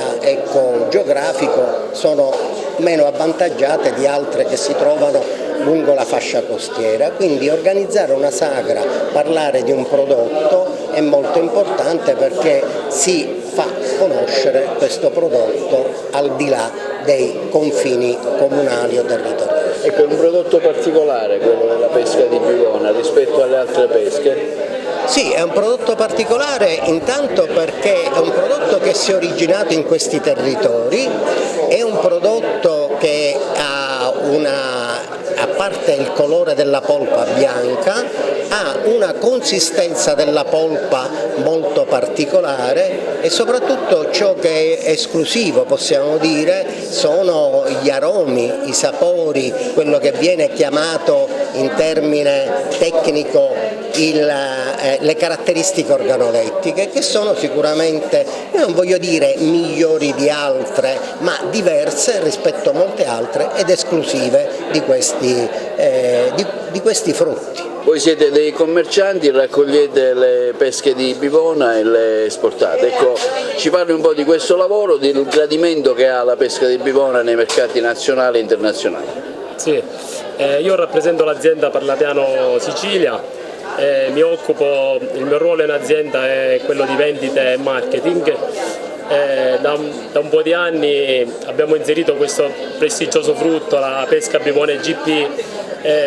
geografico sono meno avvantaggiate di altre che si trovano lungo la fascia costiera. Quindi organizzare una sagra, parlare di un prodotto è molto importante perché si fa conoscere questo prodotto al di là dei confini comunali o territoriali. Ecco, è un prodotto particolare quello della pesca di Bivona rispetto alle altre pesche? Sì, è un prodotto particolare intanto perché è un prodotto che si è originato in questi territori, è un prodotto che ha a parte il colore della polpa bianca, ha una consistenza della polpa molto particolare e soprattutto ciò che è esclusivo, possiamo dire, sono gli aromi, i sapori, quello che viene chiamato in termine tecnico le caratteristiche organolettiche, che sono sicuramente, io non voglio dire migliori di altre, ma diverse rispetto a molte altre ed esclusive di questi frutti. Voi siete dei commercianti, raccogliete le pesche di Bivona e le esportate. Ecco, ci parli un po' di questo lavoro, del gradimento che ha la pesca di Bivona nei mercati nazionali e internazionali. Sì, io rappresento l'azienda Parlapiano Sicilia. Il mio ruolo in azienda è quello di vendite e marketing. Da un po' di anni abbiamo inserito questo prestigioso frutto, la pesca Bivona GP,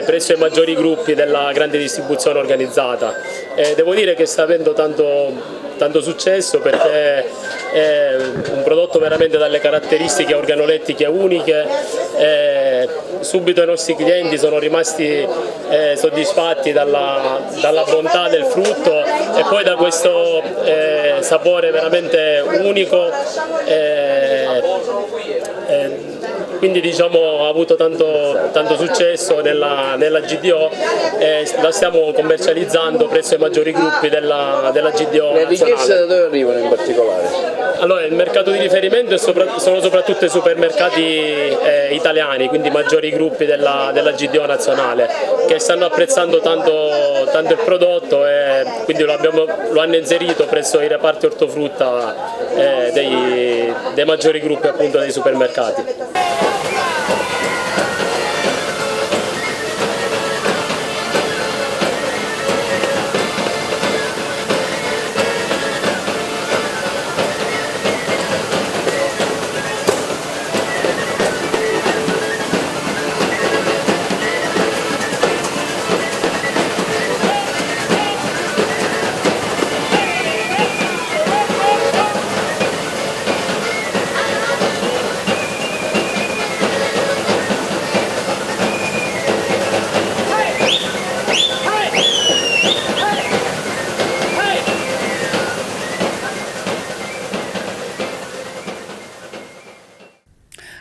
presso i maggiori gruppi della grande distribuzione organizzata. Devo dire che sta avendo tanto successo perché è un prodotto veramente dalle caratteristiche organolettiche uniche. Subito i nostri clienti sono rimasti soddisfatti dalla bontà del frutto e poi da questo sapore veramente unico. Quindi diciamo ha avuto tanto successo nella GDO e la stiamo commercializzando presso i maggiori gruppi della GDO. Le richieste da dove arrivano in particolare? Allora, il mercato di riferimento sono soprattutto i supermercati italiani, quindi i maggiori gruppi della GDO nazionale, che stanno apprezzando tanto il prodotto e quindi lo hanno inserito presso i reparti ortofrutta dei maggiori gruppi appunto dei supermercati.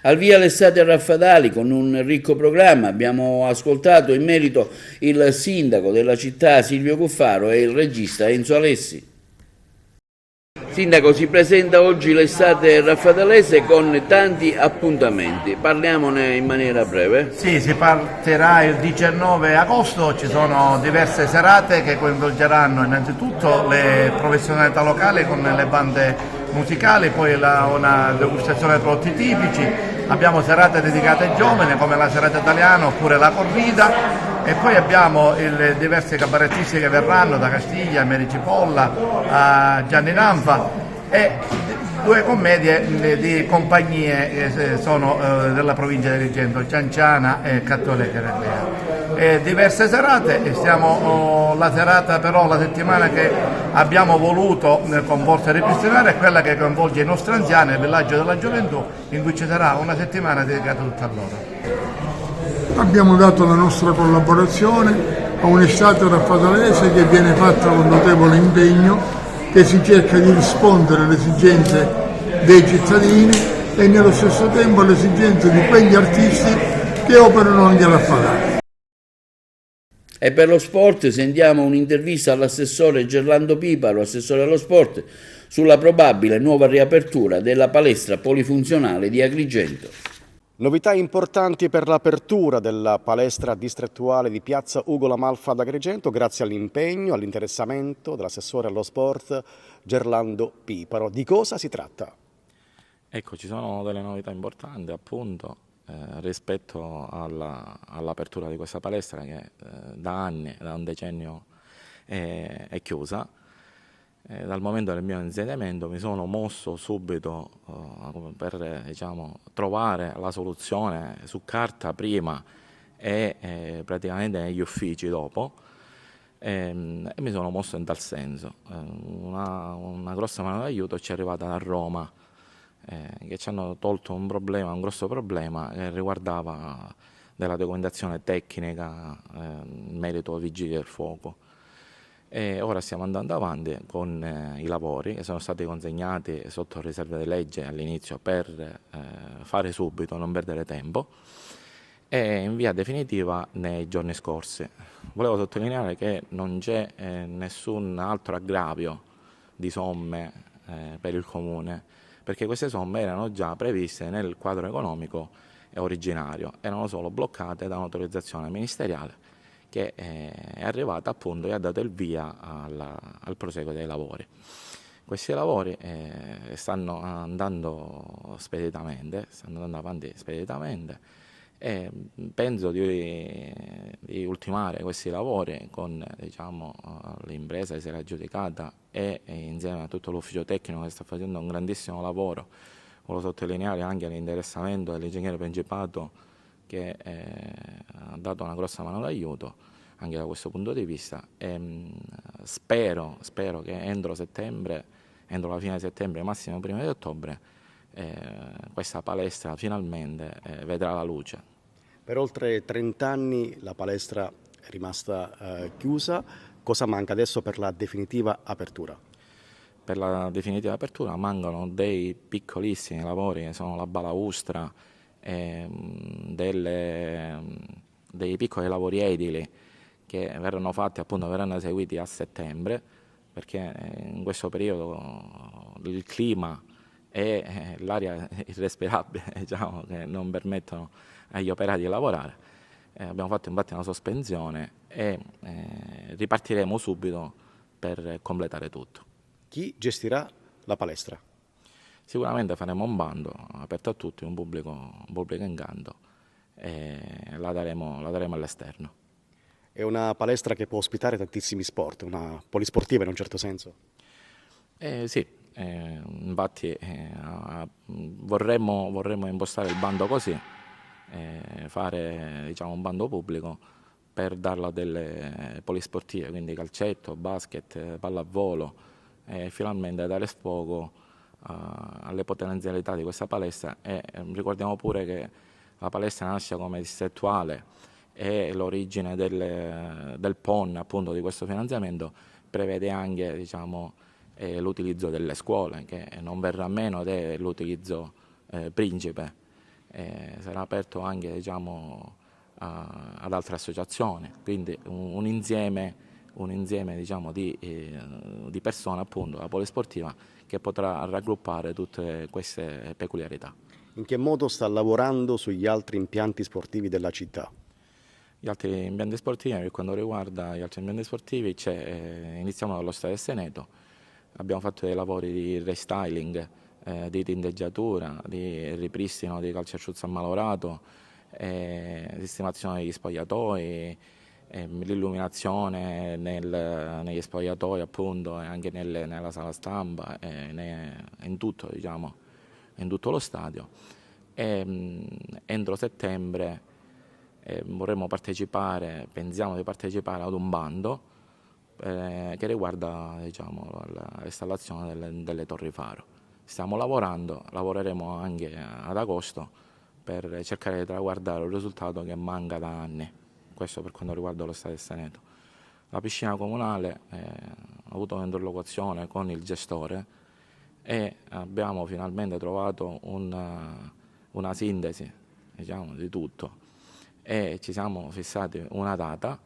Al via l'estate a Raffadali con un ricco programma. Abbiamo ascoltato in merito il sindaco della città Silvio Cuffaro e il regista Enzo Alessi. Sindaco, si presenta oggi l'estate raffadalese con tanti appuntamenti, parliamone in maniera breve. Sì, si partirà il 19 agosto, ci sono diverse serate che coinvolgeranno innanzitutto le professionalità locali con le bande musicali, poi una degustazione dei prodotti tipici, abbiamo serate dedicate ai giovani come la serata italiana oppure la corrida. E poi abbiamo diversi cabarettisti che verranno da Castiglia, a Mary Cipolla, a Gianni Nanfa e due commedie di compagnie che sono della provincia di Agrigento, Cianciana e Cattolica Rebea. Diverse serate, la serata però, la settimana che abbiamo voluto con forza ripristinare è quella che coinvolge i nostri anziani nel villaggio della gioventù, in cui ci sarà una settimana dedicata tutta a loro. Abbiamo dato la nostra collaborazione a un'estate raffadalese che viene fatta con notevole impegno, che si cerca di rispondere alle esigenze dei cittadini e nello stesso tempo alle esigenze di quegli artisti che operano anche a Raffadali. E per lo sport sentiamo un'intervista all'assessore Gerlando Piparo, assessore allo sport, sulla probabile nuova riapertura della palestra polifunzionale di Agrigento. Novità importanti per l'apertura della palestra distrettuale di Piazza Ugo La Malfa ad Agrigento grazie all'impegno, all'interessamento dell'assessore allo sport Gerlando Piparo. Di cosa si tratta? Ecco, ci sono delle novità importanti appunto rispetto all'apertura di questa palestra che da anni, da un decennio è chiusa. Dal momento del mio insediamento mi sono mosso subito per trovare la soluzione su carta prima e praticamente negli uffici dopo e mi sono mosso in tal senso. Una grossa mano d'aiuto ci è arrivata da Roma che ci hanno tolto un grosso problema che riguardava della documentazione tecnica in merito ai vigili del fuoco. E ora stiamo andando avanti con i lavori che sono stati consegnati sotto riserva di legge all'inizio per fare subito, non perdere tempo, e in via definitiva nei giorni scorsi. Volevo sottolineare che non c'è nessun altro aggravio di somme per il Comune, perché queste somme erano già previste nel quadro economico originario, erano solo bloccate da un'autorizzazione ministeriale che è arrivata appunto e ha dato il via al proseguo dei lavori. Questi lavori stanno andando avanti speditamente e penso di ultimare questi lavori con l'impresa che si era aggiudicata e insieme a tutto l'ufficio tecnico che sta facendo un grandissimo lavoro. Voglio sottolineare anche l'interessamento dell'ingegnere Principato che ha dato una grossa mano d'aiuto anche da questo punto di vista e spero che entro la fine di settembre, massimo prima di ottobre, questa palestra finalmente vedrà la luce. Per oltre 30 anni la palestra è rimasta chiusa, cosa manca adesso per la definitiva apertura? Per la definitiva apertura mancano dei piccolissimi lavori che sono la balaustra, dei piccoli lavori edili che verranno fatti, appunto verranno eseguiti a settembre, perché in questo periodo il clima e l'aria irrespirabile che non permettono agli operati di lavorare. Abbiamo fatto infatti una sospensione e ripartiremo subito per completare tutto. Chi gestirà la palestra? Sicuramente faremo un bando aperto a tutti, un pubblico incanto e la daremo all'esterno. È una palestra che può ospitare tantissimi sport, una polisportiva in un certo senso? Sì, infatti vorremmo impostare il bando così, fare un bando pubblico per darlo a delle polisportive, quindi calcetto, basket, pallavolo e finalmente dare sfogo alle potenzialità di questa palestra e ricordiamo pure che la palestra nasce come distrettuale e l'origine del PON appunto di questo finanziamento prevede anche l'utilizzo delle scuole che non verrà meno dell'utilizzo principe, sarà aperto anche ad altre associazioni, quindi un insieme di persone appunto la polisportiva che potrà raggruppare tutte queste peculiarità. In che modo sta lavorando sugli altri impianti sportivi della città? Gli altri impianti sportivi, per quanto riguarda gli altri impianti sportivi, iniziamo dallo Stadio Seneto, abbiamo fatto dei lavori di restyling, di tinteggiatura, di ripristino di calciasciuzzo ammalorato, sistemazione degli spogliatoi, l'illuminazione negli spogliatoi appunto e anche nella sala stampa, in tutto lo stadio. Entro settembre pensiamo di partecipare ad un bando che riguarda l'installazione delle torri faro. Stiamo lavoreremo anche ad agosto per cercare di traguardare un risultato che manca da anni, questo per quanto riguarda lo Stadio Seneto. La piscina comunale ha avuto un'interlocuzione con il gestore e abbiamo finalmente trovato una sintesi di tutto e ci siamo fissati una data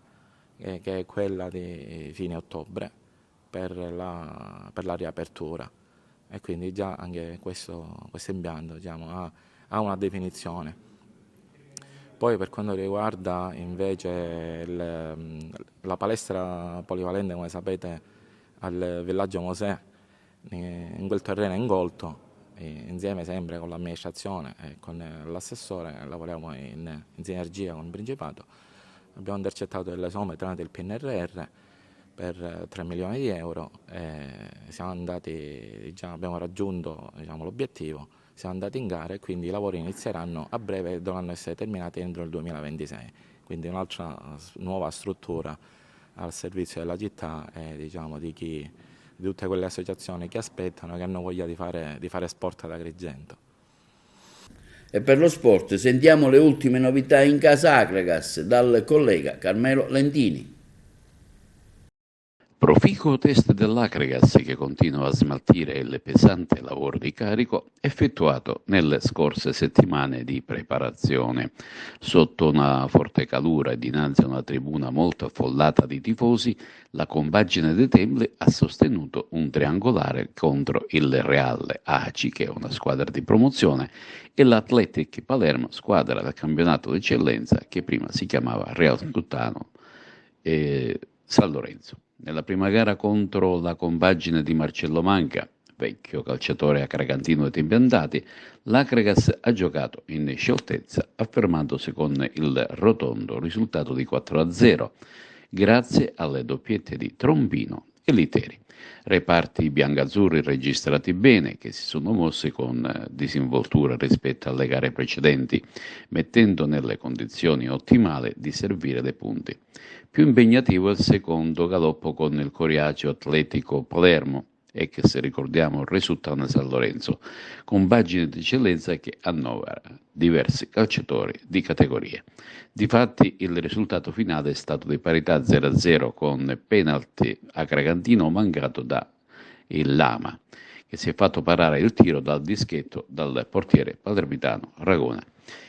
che è quella di fine ottobre per la riapertura e quindi già anche questo impianto ha una definizione Poi per quanto riguarda invece la palestra polivalente, come sapete, al villaggio Mosè, in quel terreno ingolto, insieme sempre con l'amministrazione e con l'assessore, lavoriamo in sinergia con il Principato. Abbiamo intercettato delle somme tramite il PNRR per 3 milioni di euro e siamo andati, abbiamo raggiunto l'obiettivo, siamo andati in gara e quindi i lavori inizieranno a breve e dovranno essere terminati entro il 2026. Quindi un'altra nuova struttura al servizio della città e di tutte quelle associazioni che aspettano, che hanno voglia di fare sport ad Agrigento. E per lo sport sentiamo le ultime novità in casa Akragas dal collega Carmelo Lentini. Proficuo test dell'Akragas che continua a smaltire il pesante lavoro di carico effettuato nelle scorse settimane di preparazione. Sotto una forte calura e dinanzi a una tribuna molto affollata di tifosi, la compagine dei Templi ha sostenuto un triangolare contro il Real Aci, che è una squadra di promozione, e l'Athletic Palermo, squadra del campionato d'eccellenza che prima si chiamava Real Tuttano e San Lorenzo. Nella prima gara contro la compagine di Marcello Manca, vecchio calciatore acragantino dei tempi andati, l'Akragas ha giocato in scioltezza, affermandosi con il rotondo risultato di 4-0, grazie alle doppiette di Trombino e Literi. Reparti biancazzurri registrati bene, che si sono mossi con disinvoltura rispetto alle gare precedenti, mettendo nelle condizioni ottimali di servire dei punti. Più impegnativo è il secondo galoppo con il Coriaceo Atletico Palermo, e che, se ricordiamo, il Resultano San Lorenzo, compagine di eccellenza che annovera diversi calciatori di categoria. Difatti il risultato finale è stato di parità 0-0 con penalty acragantino mancato da il Lama, che si è fatto parare il tiro dal dischetto dal portiere palermitano Ragona.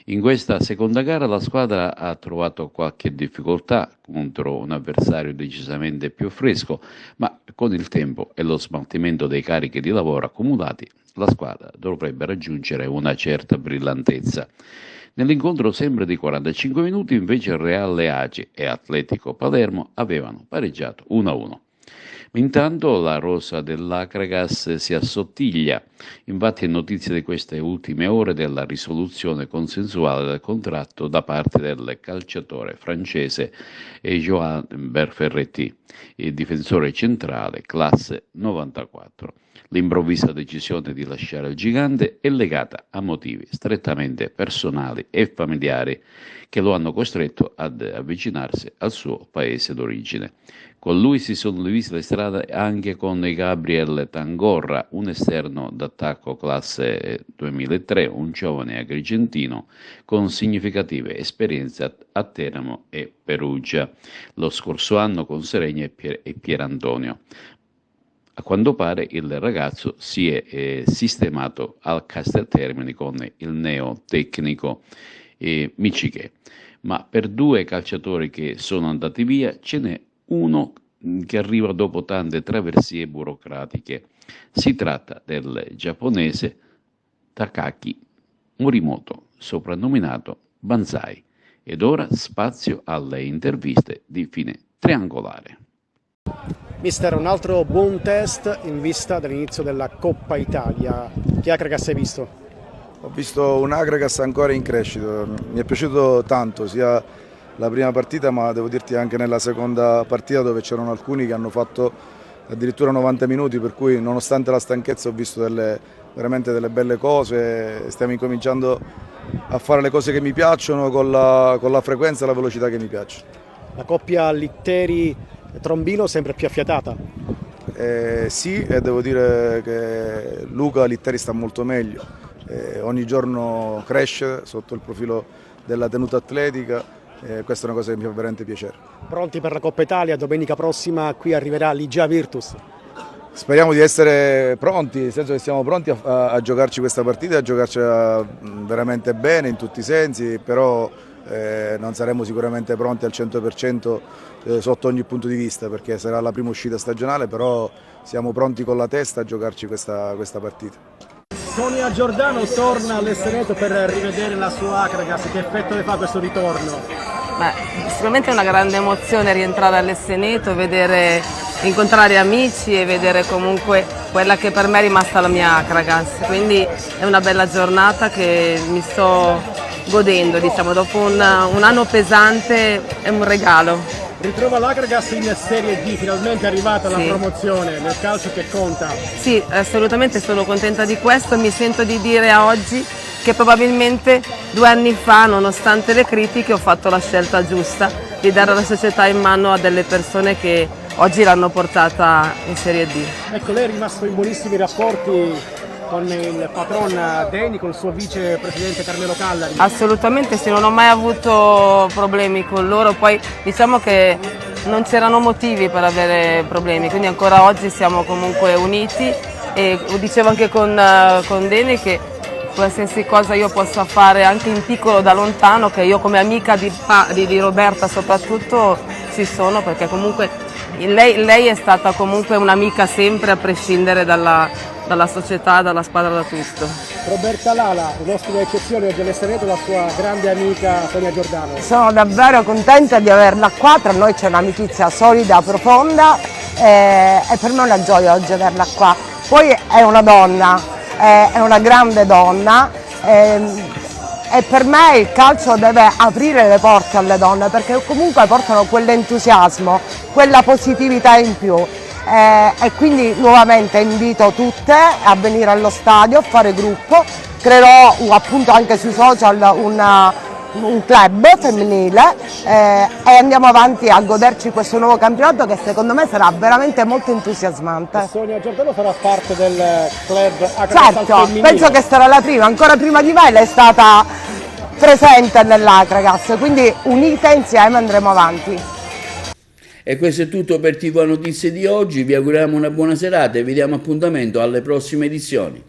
In questa seconda gara la squadra ha trovato qualche difficoltà contro un avversario decisamente più fresco, ma con il tempo e lo smaltimento dei carichi di lavoro accumulati, la squadra dovrebbe raggiungere una certa brillantezza. Nell'incontro sempre di 45 minuti invece Real Aci e Atletico Palermo avevano pareggiato 1-1. Intanto la rosa dell'Akragas si assottiglia, infatti è notizia di queste ultime ore della risoluzione consensuale del contratto da parte del calciatore francese Joan Berferretti, il difensore centrale classe 94. L'improvvisa decisione di lasciare il gigante è legata a motivi strettamente personali e familiari che lo hanno costretto ad avvicinarsi al suo paese d'origine. Con lui si sono divise le strade anche con Gabriel Tangorra, un esterno d'attacco classe 2003, un giovane agrigentino con significative esperienze a Teramo e Perugia, lo scorso anno con Seregna e Pierantonio. A quanto pare il ragazzo si è sistemato al Casteltermini con il neotecnico Michiché, ma per due calciatori che sono andati via ce n'è uno che arriva dopo tante traversie burocratiche. Si tratta del giapponese Takaki Morimoto, soprannominato Banzai. Ed ora spazio alle interviste di fine triangolare. Mister, un altro buon test in vista dell'inizio della Coppa Italia. Che Akragas hai visto? Ho visto un Akragas ancora in crescita, mi è piaciuto tanto sia la prima partita, ma devo dirti anche nella seconda partita, dove c'erano alcuni che hanno fatto addirittura 90 minuti, per cui nonostante la stanchezza ho visto veramente delle belle cose. Stiamo incominciando a fare le cose che mi piacciono con la frequenza e la velocità che mi piacciono. La coppia Litteri-Trombino sempre più affiatata? Sì, e devo dire che Luca Litteri sta molto meglio, ogni giorno cresce sotto il profilo della tenuta atletica. Questa è una cosa che mi fa veramente piacere. Pronti per la Coppa Italia? Domenica prossima qui arriverà l'Igia Virtus. Speriamo di essere pronti, nel senso che siamo pronti a giocarci questa partita, a giocarcela veramente bene in tutti i sensi, però non saremo sicuramente pronti al 100% sotto ogni punto di vista, perché sarà la prima uscita stagionale, però siamo pronti con la testa a giocarci questa partita. Sonia Giordano torna all'Esseneto per rivedere la sua Akragas, che effetto le fa questo ritorno? Beh, sicuramente è una grande emozione rientrare all'Esseneto, incontrare amici e vedere comunque quella che per me è rimasta la mia Akragas, quindi è una bella giornata che mi sto godendo, diciamo, dopo un anno pesante è un regalo. Ritrova l'Akragas in Serie D, finalmente è arrivata la promozione nel calcio che conta. Sì, assolutamente sono contenta di questo, mi sento di dire a oggi che probabilmente 2 anni fa, nonostante le critiche, ho fatto la scelta giusta di dare la società in mano a delle persone che oggi l'hanno portata in Serie D. Ecco, lei è rimasto in buonissimi rapporti con il patron Deni, con il suo vicepresidente Carmelo Callari? Assolutamente sì, non ho mai avuto problemi con loro, poi diciamo che non c'erano motivi per avere problemi, quindi ancora oggi siamo comunque uniti e dicevo anche con Deni che qualsiasi cosa io possa fare anche in piccolo da lontano, che io come amica di Roberta soprattutto ci sono, perché comunque lei è stata comunque un'amica sempre a prescindere dalla società, dalla squadra, da tutto. Roberta Lala, l'ospite d'eccezione oggi all'Esseneto, la sua grande amica Sonia Giordano. Sono davvero contenta di averla qua, tra noi c'è un'amicizia solida, profonda e per me è una gioia oggi averla qua. Poi è una donna, è una grande donna e per me il calcio deve aprire le porte alle donne perché comunque portano quell'entusiasmo, quella positività in più. E quindi nuovamente invito tutte a venire allo stadio, a fare gruppo, creerò appunto anche sui social un club femminile e andiamo avanti a goderci questo nuovo campionato che secondo me sarà veramente molto entusiasmante. E Sonia Giordano farà parte del club Akragas femminile? Penso che sarà la prima, ancora prima di me lei è stata presente nell'Akragas, quindi unite insieme andremo avanti. E questo è tutto per TV Notizie di oggi, vi auguriamo una buona serata e vi diamo appuntamento alle prossime edizioni.